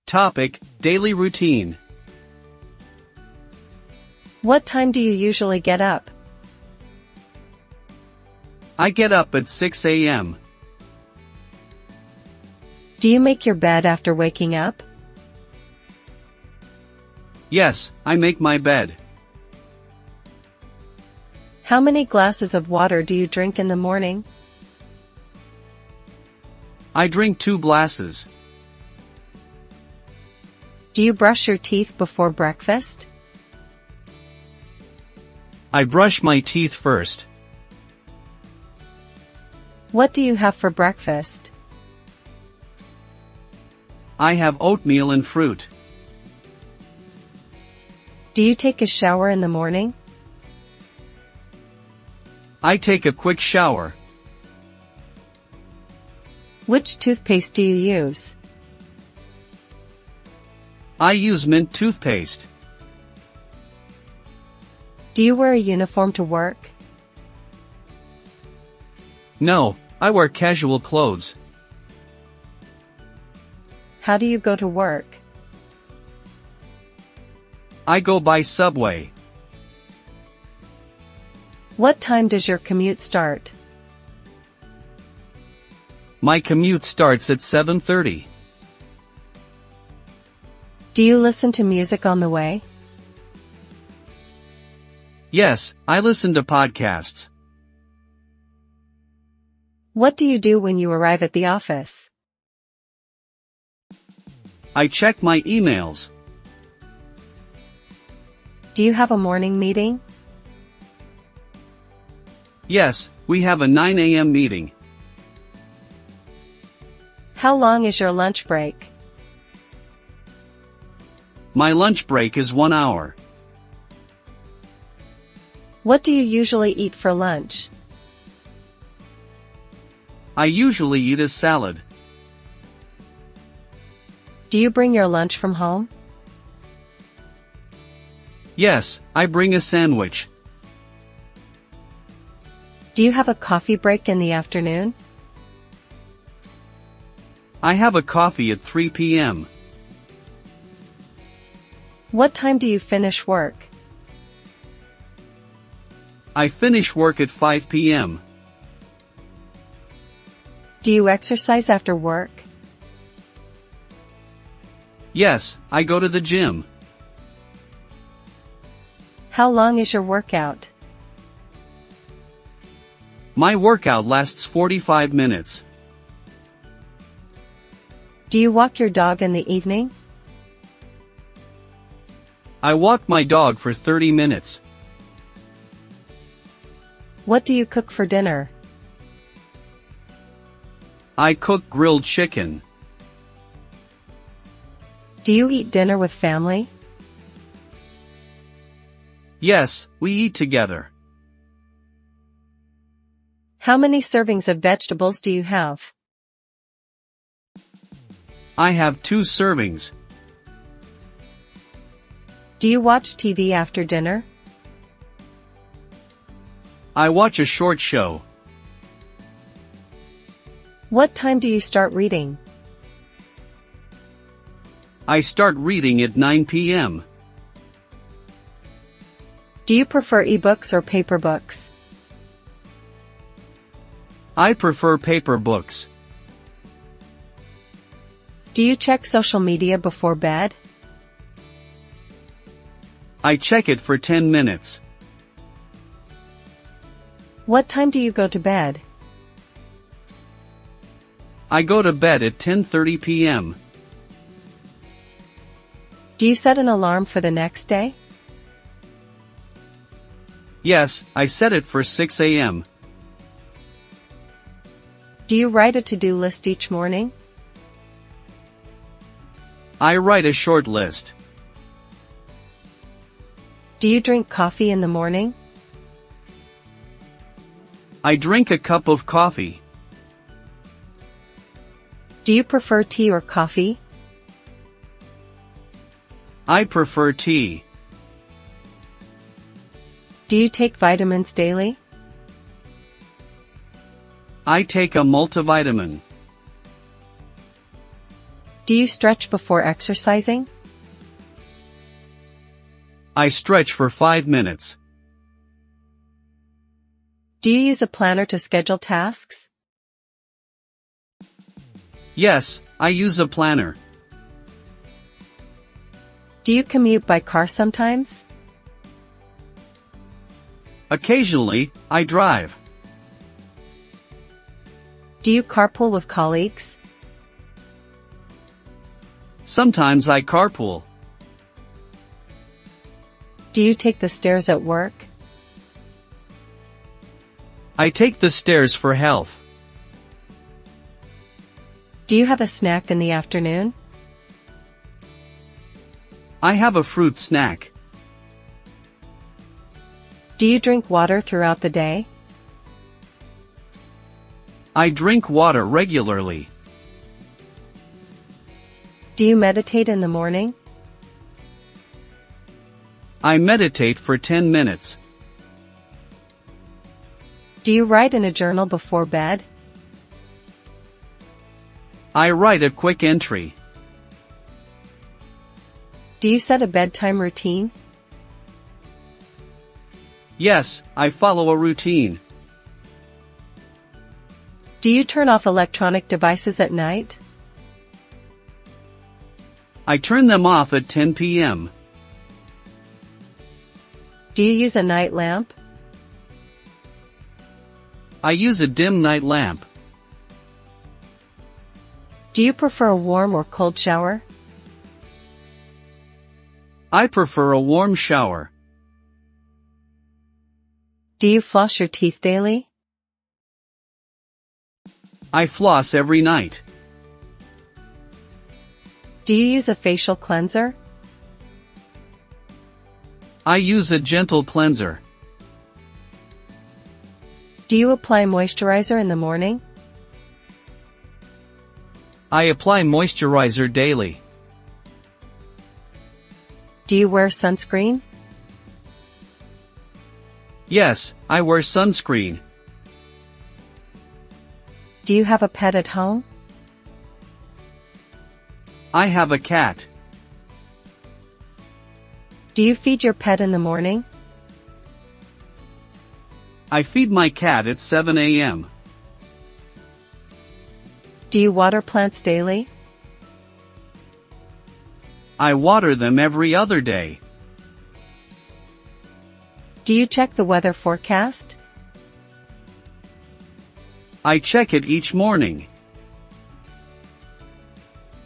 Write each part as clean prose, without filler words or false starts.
Topic: Daily routine. What time do you usually get up? I get up at 6 a.m. Do you make your bed after waking up? Yes, I make my bed. How many glasses of water do you drink in the morning? I drink 2 glasses. Do you brush your teeth before breakfast? I brush my teeth first. What do you have for breakfast? I have oatmeal and fruit. Do you take a shower in the morning? I take a quick shower. Which toothpaste do you use? I use mint toothpaste. Do you wear a uniform to work? No, I wear casual clothes. How do you go to work? I go by subway. What time does your commute start? My commute starts at 7:30. Do you listen to music on the way? Yes, I listen to podcasts. What do you do when you arrive at the office? I check my emails. Do you have a morning meeting? Yes, we have a 9 a.m. meeting. How long is your lunch break? My lunch break is 1 hour. What do you usually eat for lunch? I usually eat a salad. Do you bring your lunch from home? Yes, I bring a sandwich. Do you have a coffee break in the afternoon? I have a coffee at 3 p.m. What time do you finish work? I finish work at 5 p.m. Do you exercise after work? Yes, I go to the gym. How long is your workout? My workout lasts 45 minutes. Do you walk your dog in the evening? I walk my dog for 30 minutes. What do you cook for dinner? I cook grilled chicken. Do you eat dinner with family? Yes, we eat together. How many servings of vegetables do you have? I have 2 servings. Do you watch TV after dinner? I watch a short show. What time do you start reading? I start reading at 9 p.m. Do you prefer ebooks or paper books? I prefer paper books. Do you check social media before bed? I check it for 10 minutes. What time do you go to bed? I go to bed at 10:30 p.m. Do you set an alarm for the next day? Yes, I set it for 6 a.m. Do you write a to-do list each morning? I write a short list. Do you drink coffee in the morning? I drink a cup of coffee. Do you prefer tea or coffee? I prefer tea. Do you take vitamins daily? I take a multivitamin. Do you stretch before exercising? I stretch for 5 minutes. Do you use a planner to schedule tasks? Yes, I use a planner. Do you commute by car sometimes? Occasionally, I drive. Do you carpool with colleagues? Sometimes I carpool. Do you take the stairs at work? I take the stairs for health. Do you have a snack in the afternoon? I have a fruit snack. Do you drink water throughout the day? I drink water regularly. Do you meditate in the morning? I meditate for 10 minutes. Do you write in a journal before bed? I write a quick entry. Do you set a bedtime routine? Yes, I follow a routine. Do you turn off electronic devices at night? I turn them off at 10 p.m. Do you use a night lamp? I use a dim night lamp. Do you prefer a warm or cold shower? I prefer a warm shower. Do you floss your teeth daily? I floss every night. Do you use a facial cleanser? I use a gentle cleanser. Do you apply moisturizer in the morning? I apply moisturizer daily. Do you wear sunscreen? Yes, I wear sunscreen. Do you have a pet at home? I have a cat. Do you feed your pet in the morning? I feed my cat at 7 a.m. Do you water plants daily? I water them every other day. Do you check the weather forecast? I check it each morning.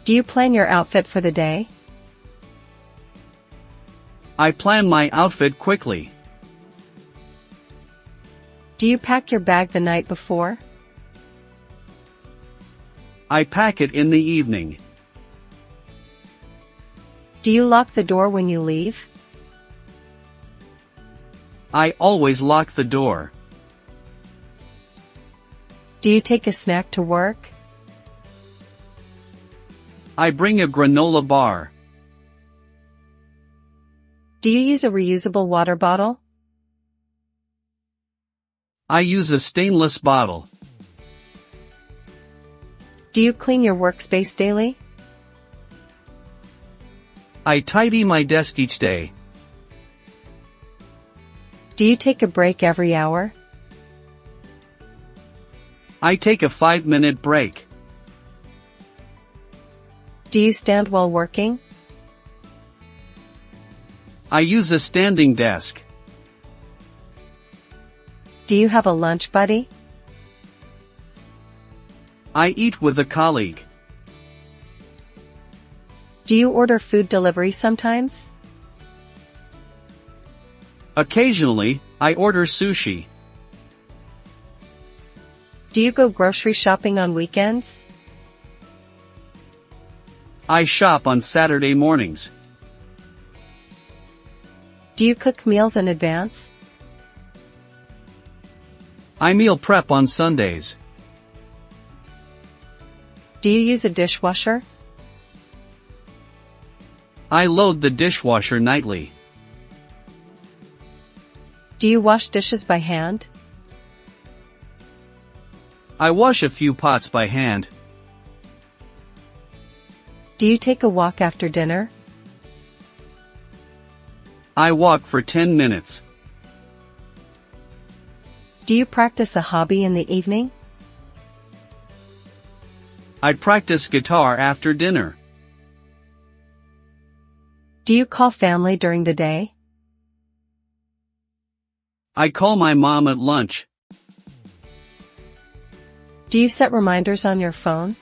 Do you plan your outfit for the day? I plan my outfit quickly. Do you pack your bag the night before? I pack it in the evening. Do you lock the door when you leave? I always lock the door. Do you take a snack to work? I bring a granola bar. Do you use a reusable water bottle? I use a stainless bottle. Do you clean your workspace daily? I tidy my desk each day. Do you take a break every hour? I take a 5-minute break. Do you stand while working? I use a standing desk. Do you have a lunch buddy? I eat with a colleague. Do you order food delivery sometimes? Occasionally, I order sushi. Do you go grocery shopping on weekends? I shop on Saturday mornings. Do you cook meals in advance? I meal prep on Sundays. Do you use a dishwasher? I load the dishwasher nightly. Do you wash dishes by hand? I wash a few pots by hand. Do you take a walk after dinner? I walk for 10 minutes. Do you practice a hobby in the evening? I practice guitar after dinner. Do you call family during the day? I call my mom at lunch. Do you set reminders on your phone?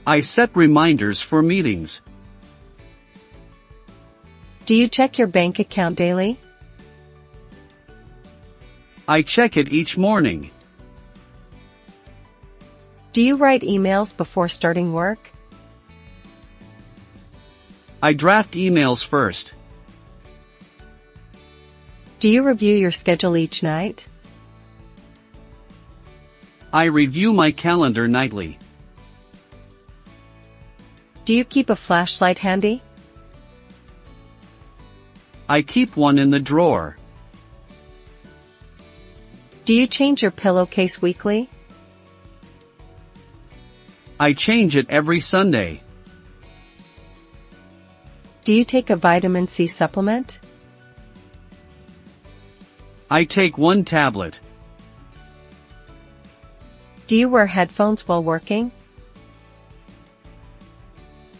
I set reminders for meetings. Do you check your bank account daily? I check it each morning. Do you write emails before starting work? I draft emails first. Do you review your schedule each night? I review my calendar nightly. Do you keep a flashlight handy? I keep one in the drawer. Do you change your pillowcase weekly? I change it every Sunday. Do you take a vitamin C supplement? I take one tablet. Do you wear headphones while working?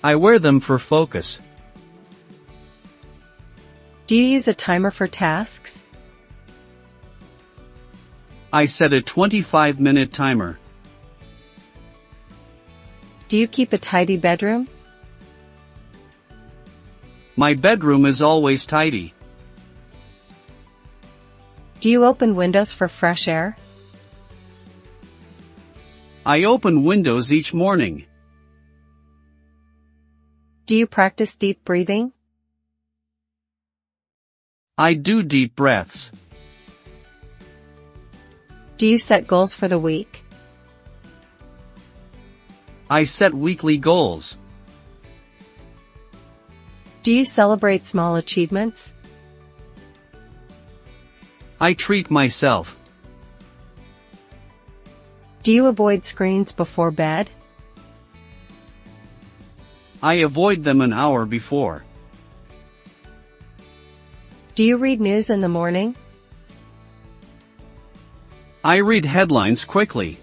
I wear them for focus. Do you use a timer for tasks? I set a 25-minute timer. Do you keep a tidy bedroom? My bedroom is always tidy. Do you open windows for fresh air? I open windows each morning. Do you practice deep breathing? I do deep breaths. Do you set goals for the week? I set weekly goals. Do you celebrate small achievements? I treat myself. Do you avoid screens before bed? I avoid them an hour before. Do you read news in the morning? I read headlines quickly.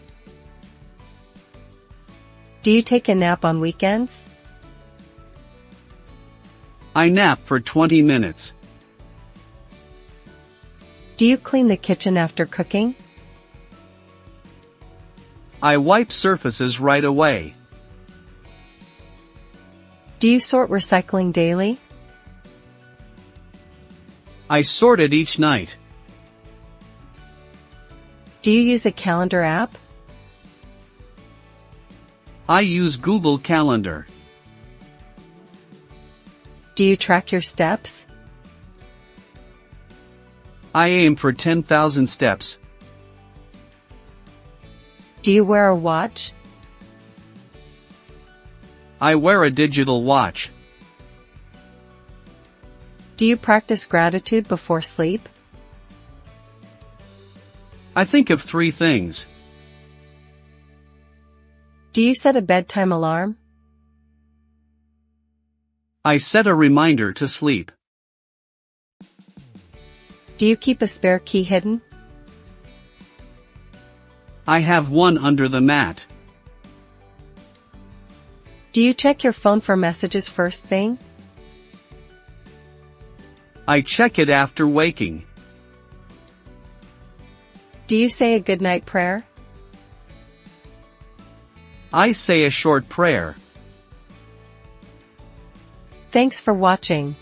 Do you take a nap on weekends? I nap for 20 minutes. Do you clean the kitchen after cooking? I wipe surfaces right away. Do you sort recycling daily? I sort it each night. Do you use a calendar app? I use Google Calendar. Do you track your steps? I aim for 10,000 steps. Do you wear a watch? I wear a digital watch. Do you practice gratitude before sleep? I think of 3 things. Do you set a bedtime alarm? I set a reminder to sleep. Do you keep a spare key hidden? I have one under the mat. Do you check your phone for messages first thing? I check it after waking. Do you say a goodnight prayer? I say a short prayer. Thanks for watching.